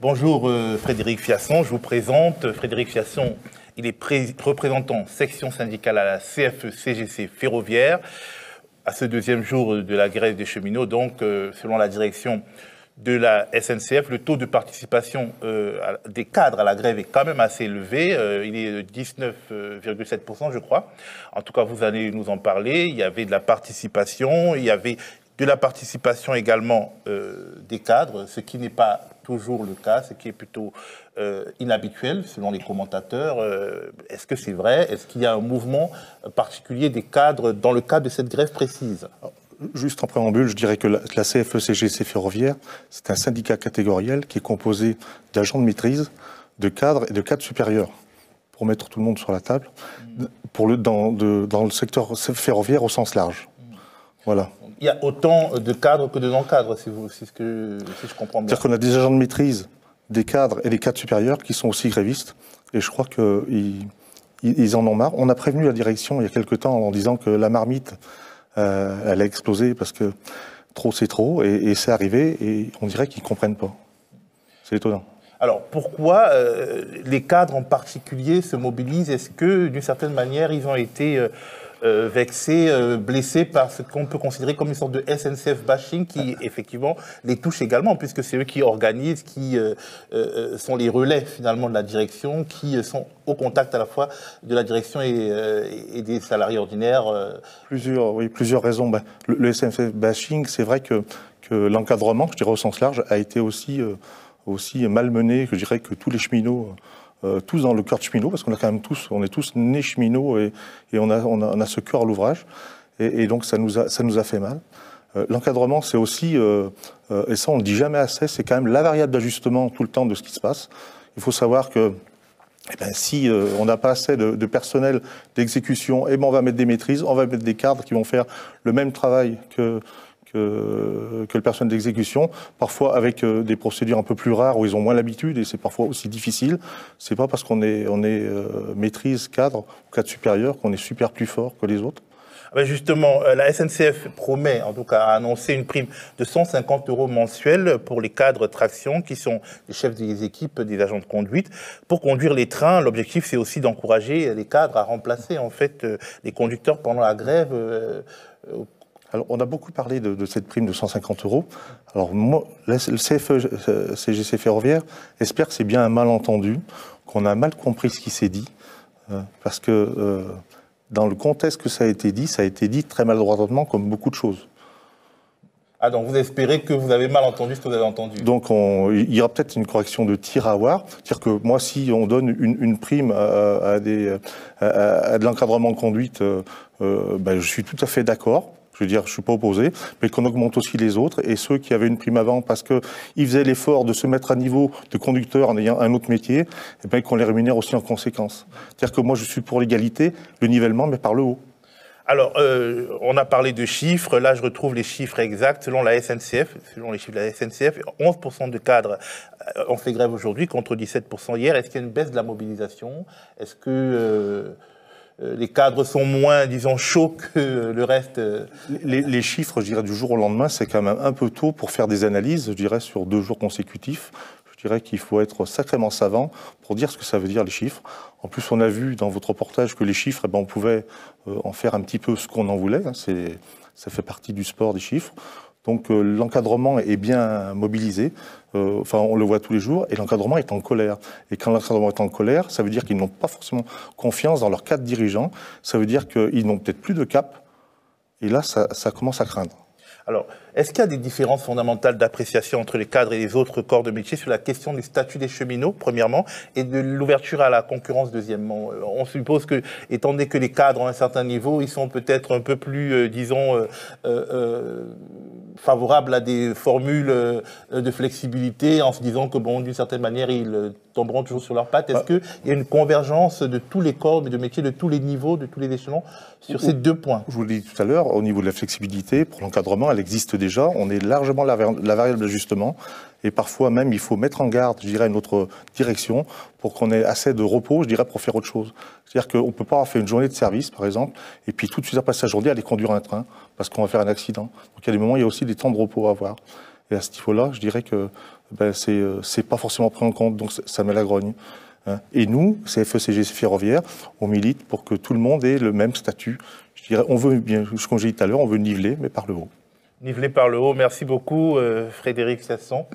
Bonjour Frédéric Fiasson, je vous présente Frédéric Fiasson. Il est représentant section syndicale à la CFE-CGC ferroviaire. À ce deuxième jour de la grève des cheminots, donc selon la direction de la SNCF, le taux de participation des cadres à la grève est quand même assez élevé. Il est de 19,7%, je crois. En tout cas, vous allez nous en parler. Il y avait de la participation, il y avait de la participation également des cadres, ce qui n'est pas toujours le cas, ce qui est plutôt inhabituel selon les commentateurs. Est-ce que c'est vrai? Est-ce qu'il y a un mouvement particulier des cadres dans le cadre de cette grève précise? Juste en préambule, je dirais que la CFE-CGC ferroviaire, c'est un syndicat catégoriel qui est composé d'agents de maîtrise, de cadres et de cadres supérieurs, pour mettre tout le monde sur la table, dans le secteur ferroviaire au sens large. Voilà. Il y a autant de cadres que de non-cadres, si je comprends bien. C'est-à-dire qu'on a des agents de maîtrise, des cadres et des cadres supérieurs qui sont aussi grévistes, et je crois qu'ils en ont marre. On a prévenu la direction il y a quelque temps en disant que la marmite elle a explosé parce que trop c'est trop, et c'est arrivé, et on dirait qu'ils ne comprennent pas. C'est étonnant. Alors, pourquoi les cadres en particulier se mobilisent? Est-ce que, d'une certaine manière, ils ont été vexés, blessés par ce qu'on peut considérer comme une sorte de SNCF bashing qui, effectivement, les touche également, puisque c'est eux qui organisent, qui sont les relais, finalement, de la direction, qui sont au contact à la fois de la direction et des salariés ordinaires. Plusieurs raisons. Le SNCF bashing, c'est vrai que l'encadrement, je dirais au sens large, a été aussi malmené, je dirais, que tous les cheminots, tous dans le cœur de cheminot, parce qu'on a quand même on est tous nés cheminots, et on a ce cœur à l'ouvrage, et donc ça nous a fait mal. L'encadrement, c'est aussi, et ça on ne le dit jamais assez, c'est quand même la variable d'ajustement tout le temps de ce qui se passe. Il faut savoir que si on n'a pas assez de personnel d'exécution, on va mettre des maîtrises, on va mettre des cadres qui vont faire le même travail que le personnel d'exécution, parfois avec des procédures un peu plus rares où ils ont moins l'habitude, et c'est parfois aussi difficile. C'est pas parce qu'on est maîtrise, cadre ou cadre supérieur qu'on est super plus fort que les autres. Justement, la SNCF promet, en tout cas, à annoncer une prime de 150 € mensuels pour les cadres traction, qui sont les chefs des équipes des agents de conduite. Pour conduire les trains, l'objectif, c'est aussi d'encourager les cadres à remplacer, en fait, les conducteurs pendant la grève. Alors, on a beaucoup parlé de cette prime de 150 €. Alors, moi, le CFE-CGC ferroviaire espère que c'est bien un malentendu, qu'on a mal compris ce qui s'est dit, parce que dans le contexte que ça a été dit très maladroitement, comme beaucoup de choses. Ah, donc vous espérez que vous avez mal entendu ce que vous avez entendu. Donc il y aura peut-être une correction de tir à avoir. C'est-à-dire que moi, si on donne une prime à de l'encadrement de conduite, je suis tout à fait d'accord. Je veux dire, je ne suis pas opposé, mais qu'on augmente aussi les autres, et ceux qui avaient une prime avant parce qu'ils faisaient l'effort de se mettre à niveau de conducteur en ayant un autre métier, qu'on les rémunère aussi en conséquence. C'est-à-dire que moi, je suis pour l'égalité, le nivellement, mais par le haut. Alors, on a parlé de chiffres. Là, je retrouve les chiffres exacts. Selon la SNCF, selon les chiffres de la SNCF, 11% de cadres ont fait grève aujourd'hui contre 17% hier. Est-ce qu'il y a une baisse de la mobilisation? Est-ce que les cadres sont moins, disons, chauds que le reste? Les chiffres, je dirais, du jour au lendemain, c'est quand même un peu tôt pour faire des analyses, je dirais, sur 2 jours consécutifs. Je dirais qu'il faut être sacrément savant pour dire ce que ça veut dire, les chiffres. En plus, on a vu dans votre reportage que les chiffres, on pouvait en faire un petit peu ce qu'on en voulait. Ça fait partie du sport des chiffres. Donc l'encadrement est bien mobilisé, on le voit tous les jours, et l'encadrement est en colère. Et quand l'encadrement est en colère, ça veut dire qu'ils n'ont pas forcément confiance dans leurs cadres dirigeants, ça veut dire qu'ils n'ont peut-être plus de cap, et là ça commence à craindre. Alors, est-ce qu'il y a des différences fondamentales d'appréciation entre les cadres et les autres corps de métier sur la question du statut des cheminots, premièrement, et de l'ouverture à la concurrence, deuxièmement? On suppose que, étant donné que les cadres ont un certain niveau, ils sont peut-être un peu plus, favorables à des formules de flexibilité, en se disant que, d'une certaine manière, ils tomberont toujours sur leurs pattes. Est-ce qu'il y a une convergence de tous les corps de métier, de tous les niveaux, de tous les échelons, sur ces 2 points? Je vous l'ai dit tout à l'heure, au niveau de la flexibilité, pour l'encadrement, elle existe déjà. On est largement la variable d'ajustement. Et parfois même, il faut mettre en garde, je dirais, notre direction pour qu'on ait assez de repos, je dirais, pour faire autre chose. C'est-à-dire qu'on ne peut pas avoir fait une journée de service, par exemple, et puis tout de suite après sa journée, aller conduire un train, parce qu'on va faire un accident. Donc il y a des moments, il y a aussi des temps de repos à avoir. Et à ce niveau-là, je dirais que ben c'est pas forcément pris en compte, donc ça met la grogne. Hein. Et nous, CFE-CGC Ferroviaire, on milite pour que tout le monde ait le même statut. Je dirais, on veut bien, comme j'ai dit tout à l'heure, on veut niveler, mais par le haut. Niveler par le haut. Merci beaucoup, Frédéric Sasson.